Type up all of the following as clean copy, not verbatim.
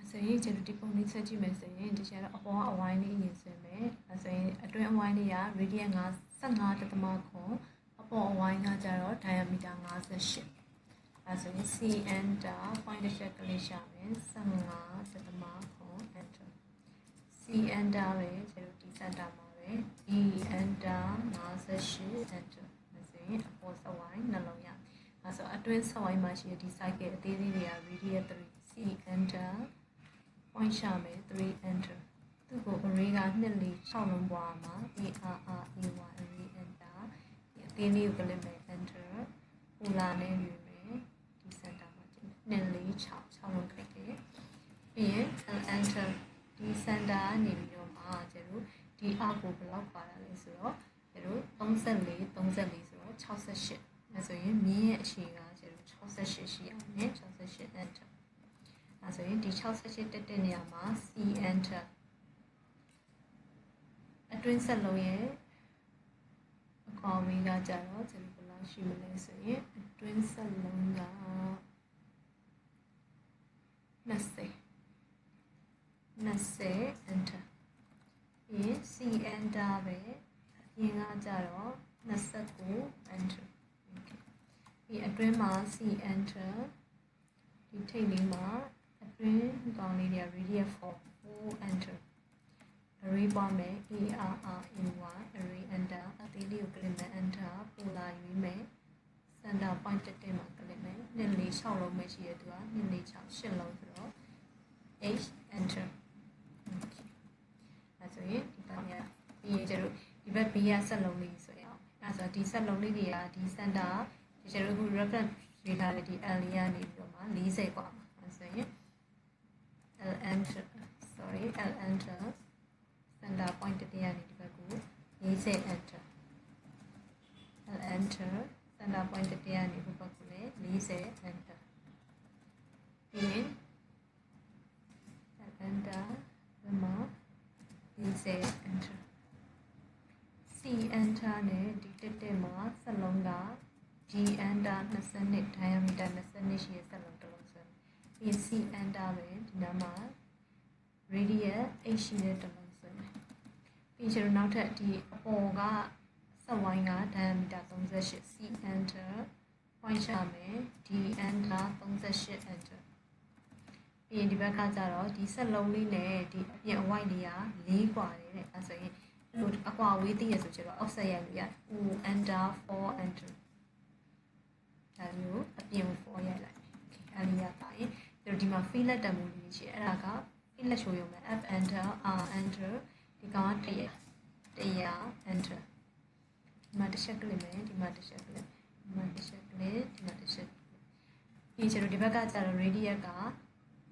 ဆိုရင်ကျွန်တော်ဒီပုံလေးဆက်ကြည့်မယ်ဆိုရင်ဒီကျတော့အပေါ်အဝိုင်းလေးရင်ဆွဲမယ်အဲဆိုရင်အတွင်းအဝိုင်းလေးက radius 15.9အပေါ်အဝိုင်းကကျတော့ diameter 58အဲဆိုရင် cn တာ point တစ်ချက်ကလေးရှာမယ် 15.9 enter cn တာပဲကျွန်တော်ဒီ center မှာပဲ en တာ58 enter အဲဆိုရင်အပေါ်ဆက်ဝိုင်းနှလုံးရအဲဆိုအတွင်းဆက်ဝိုင်းမှာရှိတဲ့ဒီ cycle အသေးလေးတွေက radius 3 cn တာ point ရှာမယ်3 enter သူ့ကို array က2 4 6လုံးပွားမှာ array enter ဒီအသေးလေးကို click မယ် enter polar နဲ့ယူမယ်ဒီ center မှာ2 4 6လုံး click တယ်ပြီးရင် enter ဒီ center ကနေပြီးတော့မှကျွန်တော်ဒီအောက်ကိုဘယ်လောက်ပါတာလဲဆိုတော့ကျွန်တော်34ဆိုတော့68အဲဆိုရင်မြင်းရဲ့အရှည်ကကျွန်တော်68ရှိအောင်ね68 enterအဲဆိုရင်ဒီ68တက်တဲ့နေရာမှာ c enter အတွင်းဆက်လုံးရဲ့အကွာဝေးကကြတော့ကျွန်တော်ဘယ်လောက်ရှိမလဲဆိုရင်အတွင်းဆက်လုံးက20 enter ပြီး c enter ပဲအရင်ကကြတော့29 enter ပြီးအတွင်းမှာ c enter ဒီထိပ်လေးမှာအတွင်းကောင်းလေးတွေ radius 4 enter array ပွားမယ် array enter အသေးလေးကို click မယ် enter polar ရွေးမယ် center point တက်မှာ click မယ်2 4 6လုံးပဲရှိရသူက2 4 6 8လုံးဆိုတော့ h enter okay အဲဆိုရင်ဒီဘက်ကပြီးရင်ကျတော့ဒီဘက် b ကဆက်လုံးလေးဆိုရအောင်အဲဆိုဒီဆက်လုံးလေးတွေကဒီ center ဒီကျတော့ခု reference ရေးထားတဲ့ဒီ l လေးကနေပြီးတော့မှ40กว่าအဲဆိုရင်l enter center point တည်းကနေဒီဘက်ကို40 enter l enter center point တည်းကနေဒီဘက်ကိုလည်း40 enter ပြီးရင် l enter ဒီမှာ40 enter c enter နဲ့ဒီတက်မှာဆက်လုံးက g enter 22 diameter 22ရှိတဲ့ဆက်လုံးတစ်လုံးဆိုပြီး c enter ပဲဒီနားမှာ radius 8ရှိတဲ့တစ်လုံးဆိုပြီးကျွန်တော်နောက်ထပ်ဒီအပေါ်ကဆက်ဝိုင်းက diameter 38 c enter point ရှာမယ် d enter 38 enter ပြီးရင်ဒီဘက်ကကျတော့ဒီဆက်လုံးလေးနဲ့ဒီအပြင်အဝိုက်လေးက4กว่าတယ်တဲ့အဲဆိုရင်လို့အကွာဝေးသိရဆိုကျွန်တော် offset ရိုက်လို့ရတယ် o enter 4 enter ဒါမျိုးအပြင်ကို4ရိုက်လိုက်မယ် okay အဲ့ဒီရပါရင်ကျွန်တော်ဒီမှာ fillet တန်ဖိုးလေးရှိတယ်အဲ့ဒါက fillet ချိုးရုံပဲ f enter r enter ဒီကောင်က100 enter ဒီမှာတစ်ချက်ကလေးမယ်ဒီမှာတစ်ချက်ကလေးဒီမှာတစ်ချက်ကလေးဒီမှာတစ်ချက်ပြီးကျွန်တော်ဒီဘက်ကကျတော့ radius က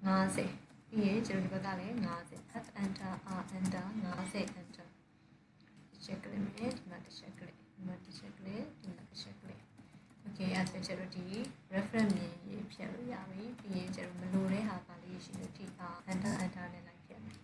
50ပြီးရင်ကျွန်တော်ဒီဘက်ကလည်း50 f enter r enter 50 enter တစ်ချက်ကလေးမယ်ဒီမှာတစ်ချက်ကလေးဒီမှာတစ်ချက်ကလေးဒီမှာတစ်ချက်ကလေး okay အဲ့ဒါကျွန်တော်ဒီ reference မြင်ရေးဖြတ်လို့ရပြီပြီးရင်ကျွန်တော်မလိုတဲ့ဟာကလေးရှိလို့ဒီ enter နဲ့လိုက်ဖြတ်မယ်